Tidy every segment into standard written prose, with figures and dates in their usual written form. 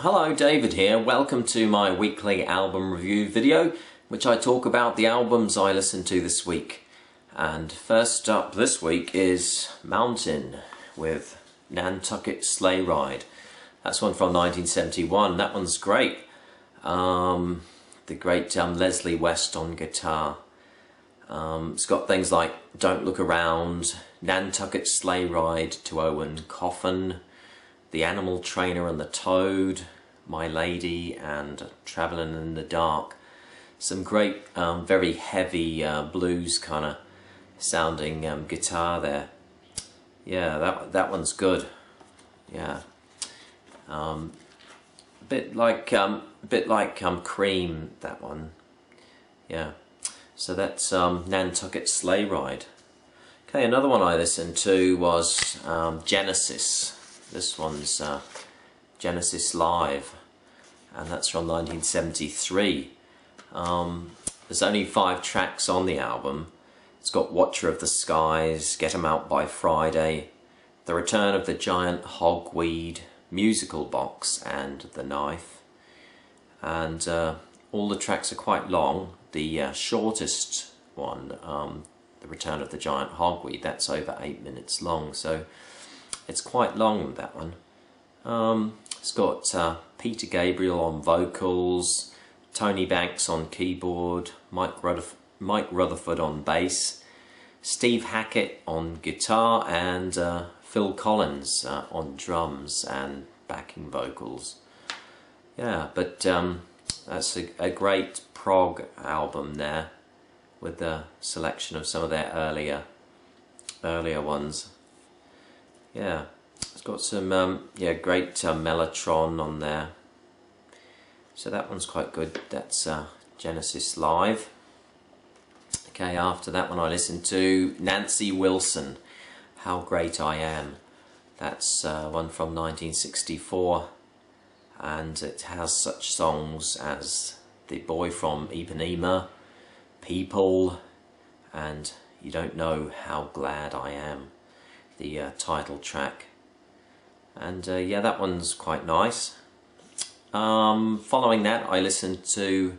Hello, David here. Welcome to my weekly album review video, which I talk about the albums I listened to this week. And first up this week is Mountain with Nantucket Sleigh Ride. That's one from 1971. That one's great. The great Leslie West on guitar. It's got things like Don't Look Around, Nantucket Sleigh Ride to Owen Coffin, The Animal Trainer and the Toad, My Lady, and Travelin' in the Dark. Some great, very heavy blues kind of sounding guitar there. Yeah, that one's good. Yeah, bit like Cream, that one. Yeah. So that's Nantucket Sleigh Ride. Okay, another one I listened to was Genesis. This one's Genesis Live, and that's from 1973. There's only 5 tracks on the album. It's got Watcher of the Skies, Get 'Em Out by Friday, The Return of the Giant Hogweed, Musical Box, and The Knife. And all the tracks are quite long. The shortest one, The Return of the Giant Hogweed, that's over 8 minutes long, so it's quite long, that one. It's got Peter Gabriel on vocals, Tony Banks on keyboard, Mike Rutherford on bass, Steve Hackett on guitar, and Phil Collins on drums and backing vocals. Yeah, but that's a great prog album there, with the selection of some of their earlier ones. Yeah, it's got some great Mellotron on there, so that one's quite good. That's Genesis Live. Okay, after that one I listened to Nancy Wilson, How Great I Am. That's one from 1964, and it has such songs as The Boy from Ipanema, People, and You Don't Know How Glad I Am, the title track. And yeah, that one's quite nice. Following that I listened to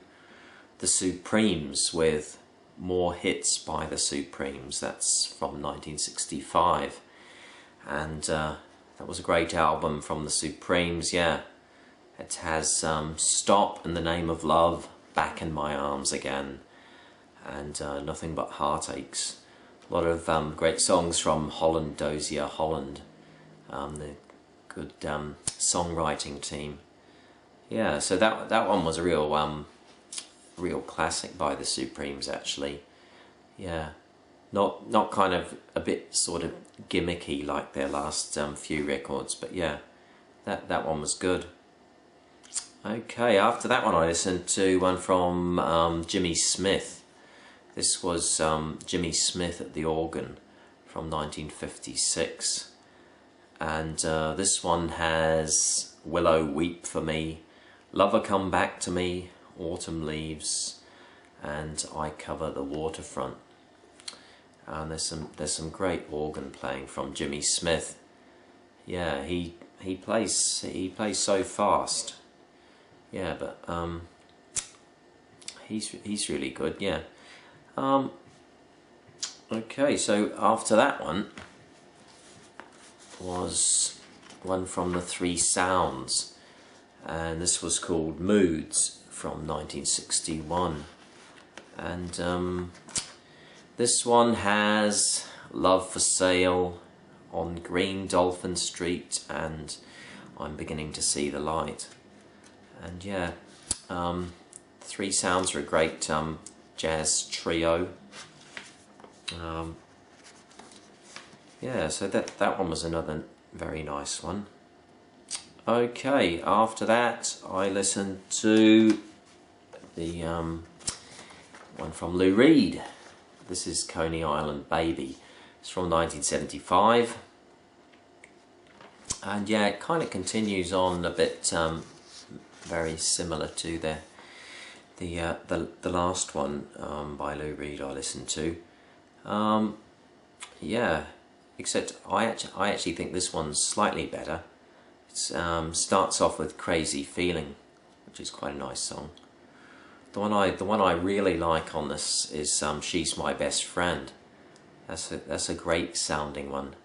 The Supremes with More Hits by The Supremes. That's from 1965, and that was a great album from The Supremes. Yeah, it has Stop and The Name of Love, Back in My Arms Again, and Nothing But Heartaches. A lot of great songs from Holland Dozier Holland, the good songwriting team. Yeah, so that one was a real classic by The Supremes, actually. Yeah, not kind of a bit sort of gimmicky like their last few records, but yeah, that one was good. Okay, after that one I listened to one from Jimmy Smith. This was Jimmy Smith at the organ from 1956, and this one has Willow Weep for Me, Lover Come Back to Me, Autumn Leaves, and I Cover the Waterfront. And there's some great organ playing from Jimmy Smith. Yeah, he plays so fast. Yeah, but he's really good. Yeah. Okay, so after that one was one from the Three Sounds, and this was called Moods from 1961. And this one has Love for Sale, On Green Dolphin Street, and I'm Beginning to See the Light. And yeah, Three Sounds are a great jazz trio. Yeah, so that one was another very nice one. Okay, after that I listened to the one from Lou Reed. This is Coney Island Baby. It's from 1975, and yeah, it kind of continues on a bit very similar to the last one by Lou Reed I listened to. Yeah, except I actually think this one's slightly better. starts off with Crazy Feeling, which is quite a nice song. The one I really like on this is She's My Best Friend. That's a great sounding one.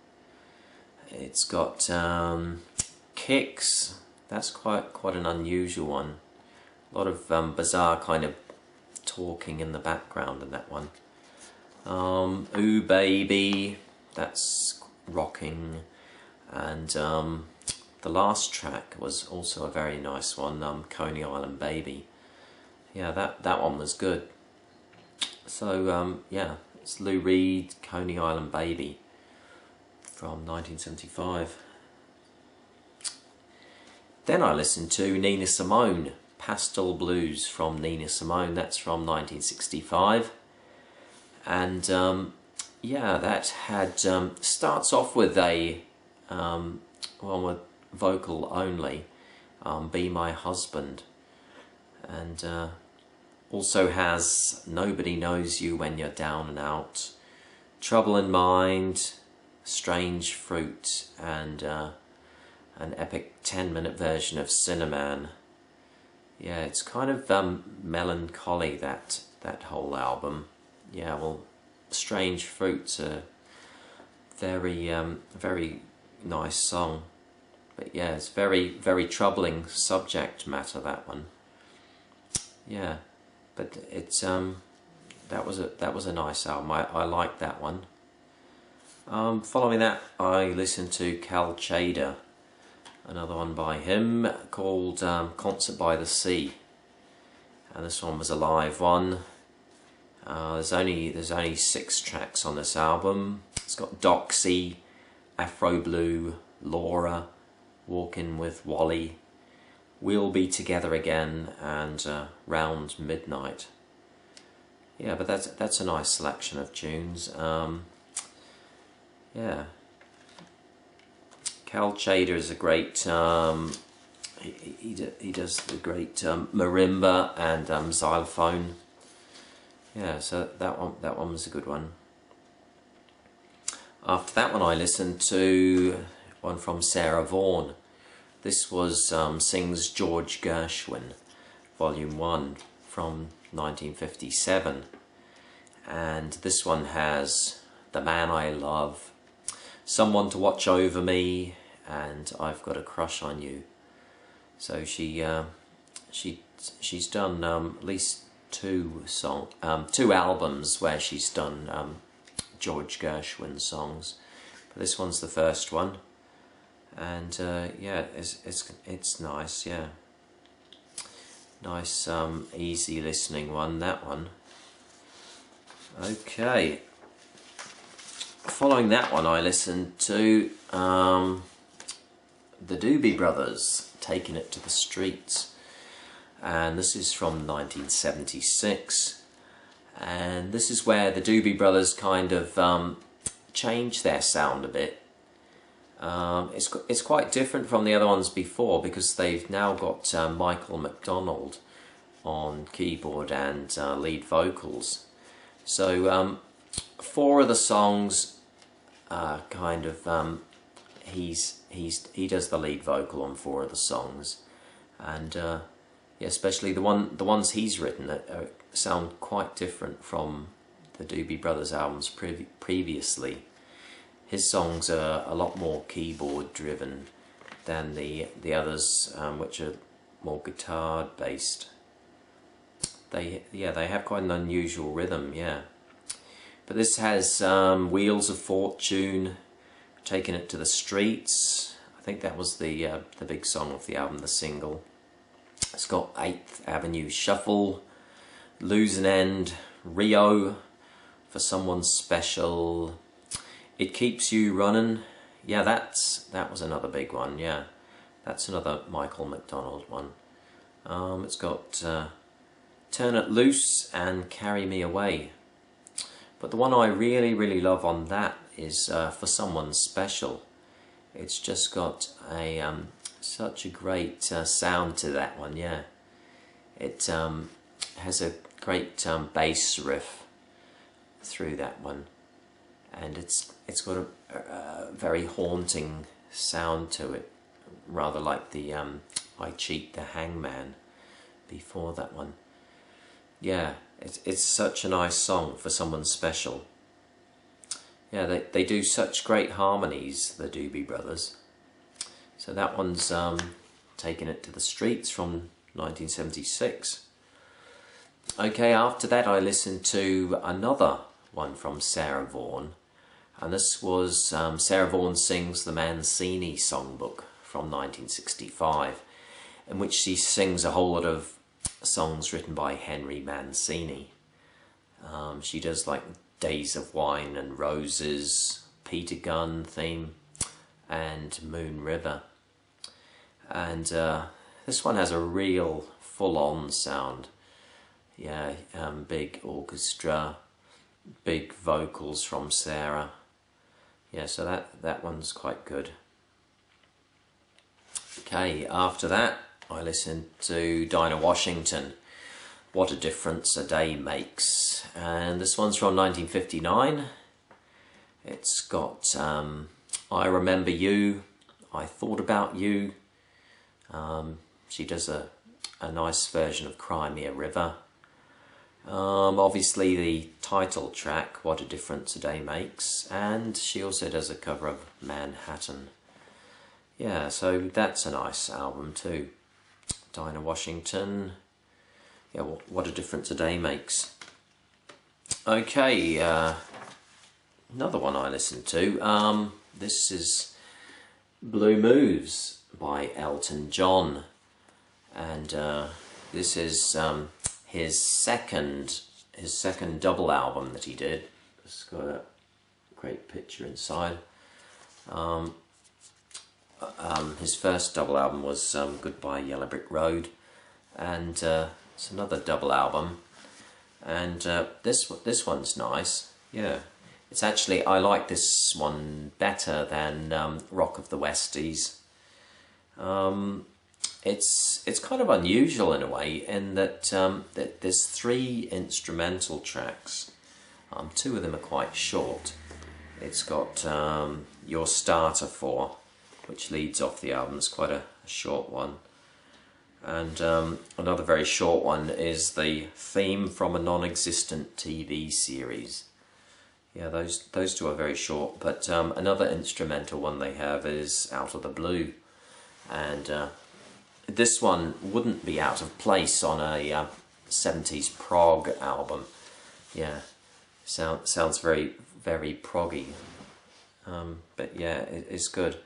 It's got kicks. That's quite an unusual one. A lot of bizarre kind of talking in the background in that one. Ooh Baby, that's rocking. And the last track was also a very nice one, Coney Island Baby. Yeah, that one was good. So yeah, it's Lou Reed, Coney Island Baby from 1975. Then I listened to Nina Simone, Pastel Blues from Nina Simone. That's from 1965. And yeah, that had starts off with a one with vocal only, Be My Husband, and also has Nobody Knows You When You're Down and Out, Trouble in Mind, Strange Fruit, and an epic 10-minute version of Cinnamon. Yeah, it's kind of melancholy, that whole album. Yeah, well, Strange Fruit's a very very nice song, but yeah, it's very troubling subject matter, that one. Yeah, but it's that was a nice album. I liked that one. Following that, I listened to Cal Tjader, another one by him called Concert by the Sea, and this one was a live one. There's only 6 tracks on this album. It's got Doxy, Afro Blue, Laura, Walking with Wally, We'll Be Together Again, and Round Midnight. Yeah, but that's a nice selection of tunes. Yeah, Cal Tjader is a great. He does the great marimba and xylophone. Yeah, so that one was a good one. After that one, I listened to one from Sarah Vaughan. This was Sings George Gershwin, Volume 1 from 1957. And this one has The Man I Love, Someone to Watch Over Me, and I've Got a Crush on You. So she's done at least two albums where she's done George Gershwin songs, but this one's the first one, and yeah, it's nice. Yeah, nice easy listening one, that one. Okay, following that one, I listened to the Doobie Brothers, Taking It to the Streets. And this is from 1976, and this is where the Doobie Brothers kind of changed their sound a bit. It's quite different from the other ones before, because they've now got Michael McDonald on keyboard and lead vocals. So 4 of the songs kind of he does the lead vocal on 4 of the songs, and yeah, especially the ones he's written that sound quite different from the Doobie Brothers albums previously. His songs are a lot more keyboard driven than the others, which are more guitar based. They have quite an unusual rhythm, yeah. But this has Wheels of Fortune, Taking It to the Streets. I think that was the big song of the album, the single. It's got 8th Avenue Shuffle, Lose an End, Rio, For Someone Special, It Keeps You Running. Yeah, that was another big one. Yeah, that's another Michael McDonald one. It's got Turn It Loose and Carry Me Away. But the one I really love on that is For Someone Special. It's just got a such a great sound to that one. Yeah, it has a great bass riff through that one, and it's got a very haunting sound to it, rather like the I Cheat the Hangman before that one. Yeah, it's such a nice song for someone special. Yeah, they do such great harmonies, the Doobie Brothers. So that one's Taking It to the Streets from 1976. Okay, after that I listened to another one from Sarah Vaughan, and this was Sarah Vaughan Sings the Mancini Songbook from 1965, in which she sings a whole lot of songs written by Henry Mancini. She does like Days of Wine and Roses, Peter Gunn theme, and Moon River. And this one has a real full-on sound. Yeah, big orchestra, big vocals from Sarah. Yeah, so that one's quite good. Okay, after that I listened to Dinah Washington, What a Difference a Day Makes, and this one's from 1959. It's got I Remember You, I Thought About You. She does a nice version of Cry Me a River. Obviously the title track, What a Difference a Day Makes, and she also does a cover of Manhattan. Yeah, so that's a nice album too. Dinah Washington, yeah, What a Difference a Day Makes. Okay, another one I listened to, this is Blue Moves by Elton John, and this is his second double album that he did. It's got a great picture inside. His first double album was Goodbye Yellow Brick Road, and it's another double album, and this one's nice. Yeah, it's actually, I like this one better than Rock of the Westies. It's kind of unusual in a way, in that, that there's 3 instrumental tracks. 2 of them are quite short. It's got Your Starter For, which leads off the album. It's quite a short one. And another very short one is the theme from a non-existent TV series. Yeah, those 2 are very short, but another instrumental one they have is Out of the Blue. And this one wouldn't be out of place on a 70s prog album. Yeah, sounds very, very proggy. But yeah, it's good.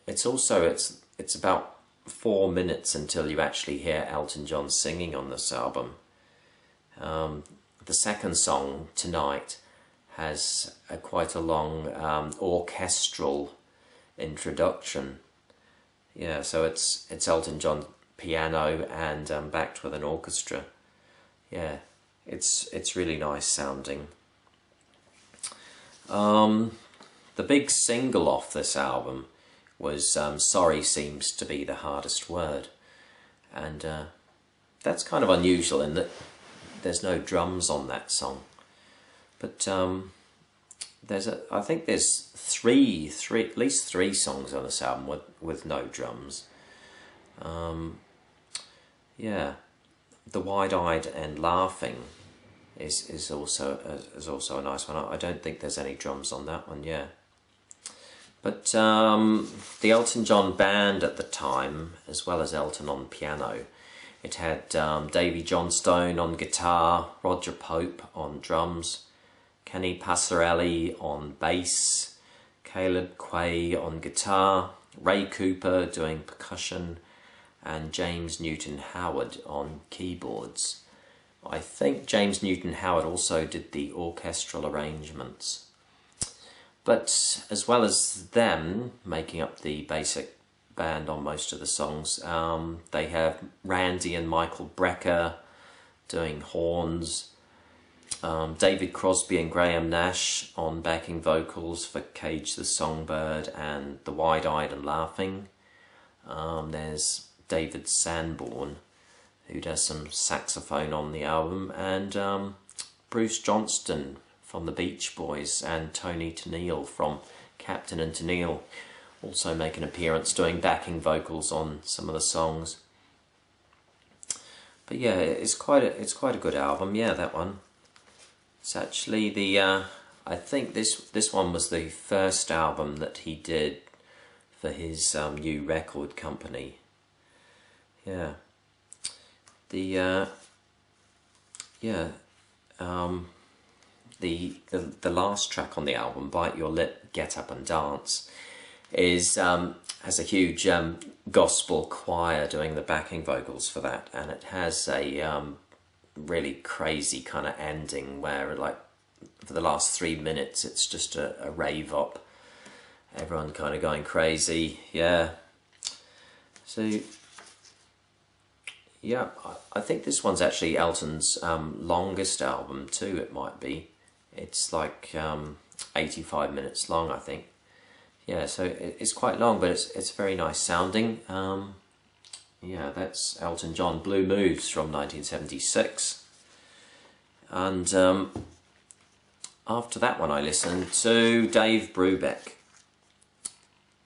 It's also, it's about 4 minutes until you actually hear Elton John singing on this album. The second song, Tonight, has quite a long orchestral introduction. Yeah, so it's Elton John piano and backed with an orchestra. Yeah, it's really nice sounding. The big single off this album was Sorry Seems to Be the Hardest Word, and that's kind of unusual in that there's no drums on that song, but I think there's at least three songs on this album with no drums. Yeah, The Wide-Eyed and Laughing is also a nice one. I don't think there's any drums on that one. Yeah, but the Elton John band at the time, as well as Elton on piano, it had Davy Johnstone on guitar, Roger Pope on drums, Kenny Passarelli on bass, Caleb Quaye on guitar, Ray Cooper doing percussion, and James Newton Howard on keyboards. I think James Newton Howard also did the orchestral arrangements. But as well as them making up the basic band on most of the songs, they have Randy and Michael Brecker doing horns, David Crosby and Graham Nash on backing vocals for Cage the Songbird and The Wide-Eyed and Laughing. There's David Sanborn, who does some saxophone on the album, and Bruce Johnston from the Beach Boys and Tony Tennille from Captain and Tennille. also make an appearance doing backing vocals on some of the songs. But yeah, it's quite a good album. Yeah, that one. It's actually the I think this one was the first album that he did for his new record company. Yeah. The the last track on the album, Bite Your Lip, Get Up and Dance, is has a huge gospel choir doing the backing vocals for that, and it has a really crazy kind of ending where, like, for the last 3 minutes it's just a rave up, everyone kind of going crazy. Yeah, so yeah, I think this one's actually Elton's longest album too. It might be. It's like 85 minutes long, I think. Yeah, so it's quite long, but it's very nice sounding. Yeah, that's Elton John, Blue Moves from 1976. And after that one I listened to Dave Brubeck.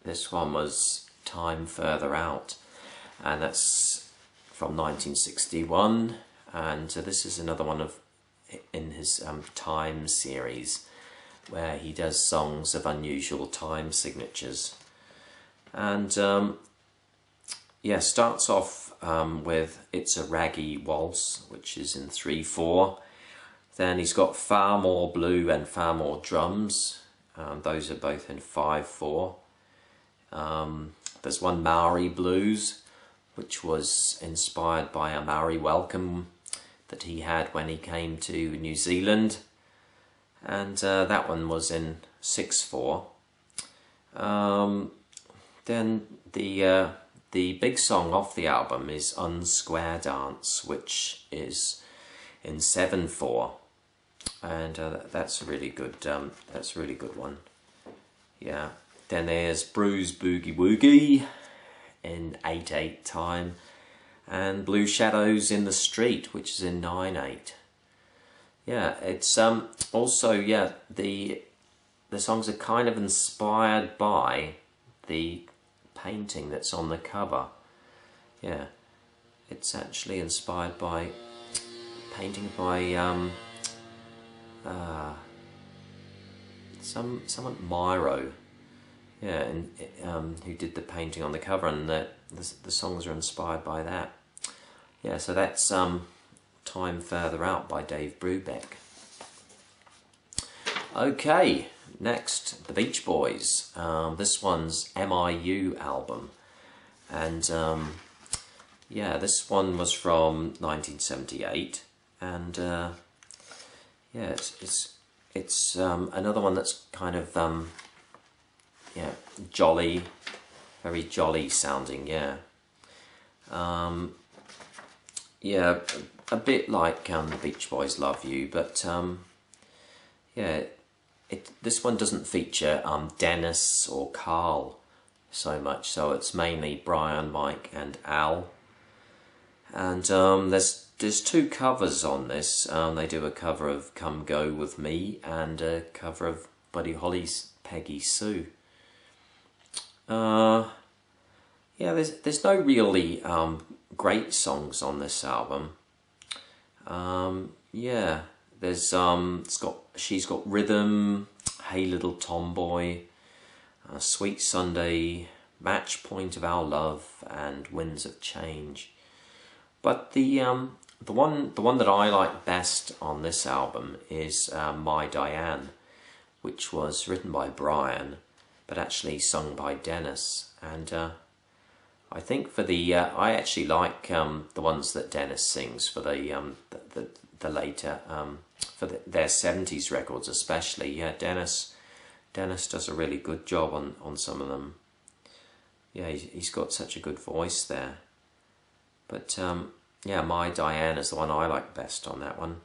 This one was Time Further Out, and that's from 1961, and this is another one in his Time series, where he does songs of unusual time signatures. And yeah, starts off with It's a Raggy Waltz, which is in 3/4. Then he's got Far More Blue and Far More Drums. Those are both in 5/4. There's one Maori Blues, which was inspired by a Maori welcome that he had when he came to New Zealand, and that one was in 6/4. Then the big song off the album is Unsquare Dance, which is in 7/4, and that's a really good one. Yeah. Then there's Bruise Boogie Woogie in 8/8 time, and Blue Shadows in the Street, which is in 9/8. Yeah, it's also, yeah, the songs are kind of inspired by the painting that's on the cover. Yeah, it's actually inspired by painting by someone Miro. Yeah, and who did the painting on the cover, and the songs are inspired by that. Yeah, so that's Time Further Out by Dave Brubeck. Okay, next, the Beach Boys. This one's MIU album, and yeah, this one was from 1978, and yeah, it's another one that's kind of yeah, jolly, very jolly sounding. Yeah, yeah, a bit like the Beach Boys' Love You, but yeah, this one doesn't feature Dennis or Carl so much, so it's mainly Brian, Mike and Al. And there's 2 covers on this. They do a cover of Come Go With Me and a cover of Buddy Holly's Peggy Sue. Yeah, there's no really great songs on this album. Yeah, there's She's Got Rhythm, Hey Little Tomboy, Sweet Sunday, Match Point of Our Love, and Winds of Change. But the one that I like best on this album is My Diane, which was written by Brian, but actually sung by Dennis. And I think for the I actually like the ones that Dennis sings for the later for their 70s records especially. Yeah, Dennis does a really good job on some of them. Yeah, he's got such a good voice there. But yeah, My Diane is the one I like best on that one.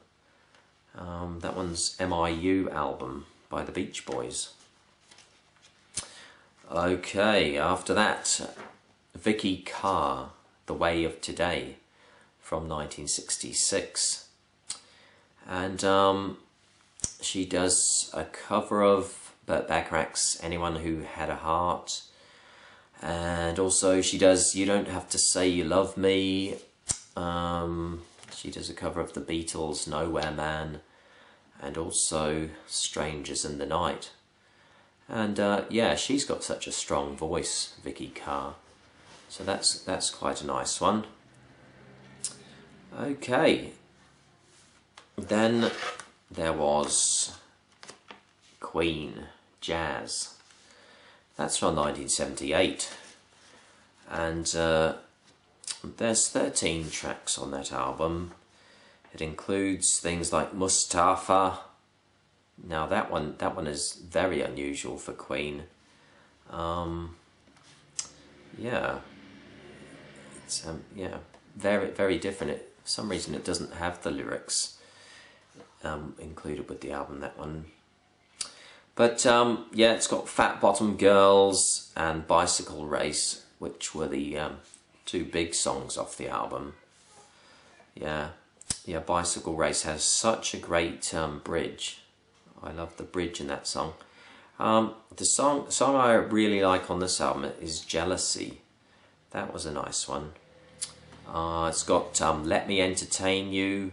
That one's MIU album by the Beach Boys. Okay, after that, Vicky Carr, The Way of Today, from 1966. And she does a cover of Burt Bacharach's Anyone Who Had a Heart, And also she does You Don't Have to Say You Love Me. She does a cover of the Beatles' Nowhere Man, and also Strangers in the Night. And yeah, she's got such a strong voice, Vicky Carr. So that's quite a nice one. Okay. Then there was Queen, Jazz. That's from 1978. And there's 13 tracks on that album. It includes things like Mustafa. Now that one is very unusual for Queen. Yeah, it's yeah, very different. For some reason it doesn't have the lyrics included with the album, that one. But yeah, it's got Fat Bottom Girls and Bicycle Race, which were the two big songs off the album. Yeah, Bicycle Race has such a great bridge. I love the bridge in that song. The song I really like on this album is Jealousy. That was a nice one. It's got Let Me Entertain You,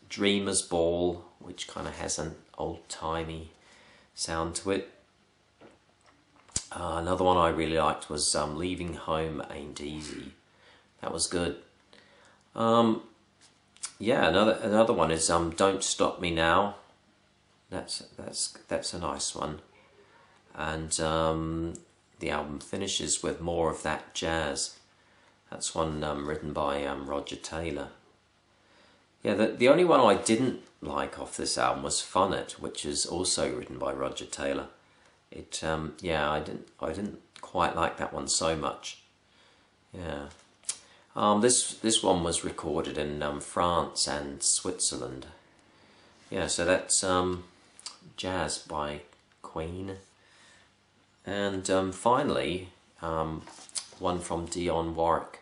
Dreamer's Ball, which kind of has an old-timey sound to it. Another one I really liked was Leaving Home Ain't Easy. That was good. Yeah, another one is Don't Stop Me Now. That's a nice one. And the album finishes with More of That Jazz. That's one written by Roger Taylor. Yeah, the only one I didn't like off this album was Fun It, which is also written by Roger Taylor. It yeah, I didn't quite like that one so much. Yeah. This one was recorded in France and Switzerland. Yeah, so that's Jazz by Queen. And finally, one from Dionne Warwick.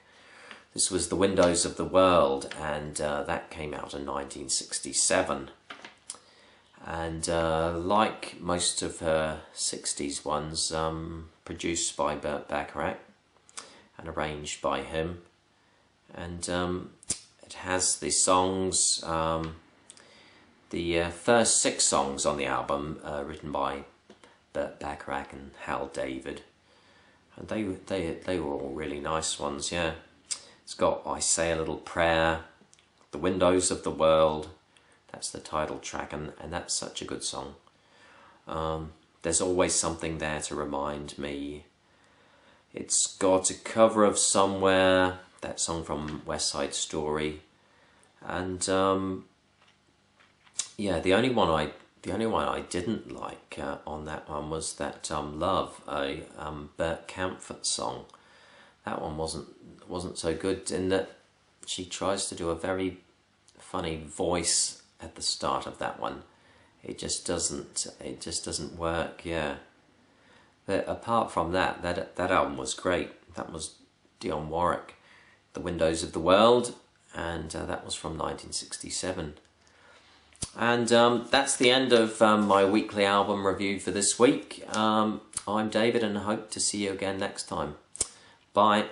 This was The Windows of the World, and that came out in 1967. And like most of her 60s ones, produced by Burt Bacharach and arranged by him. And it has the songs, the first 6 songs on the album written by Burt Bacharach and Hal David. And they were all really nice ones, yeah. It's got I Say a Little Prayer, The Windows of the World, that's the title track, and that's such a good song. There's Always Something There to Remind Me. It's got a cover of Somewhere, that song from West Side Story. And yeah, the only one I didn't like on that one was that Love, a Bert Kaempfert song. That one wasn't so good in that she tries to do a very funny voice at the start of that one. It just doesn't work, yeah. But apart from that album was great. That was Dionne Warwick, The Windows of the World, and that was from 1967. And that's the end of my weekly album review for this week. I'm David, and I hope to see you again next time. Bye.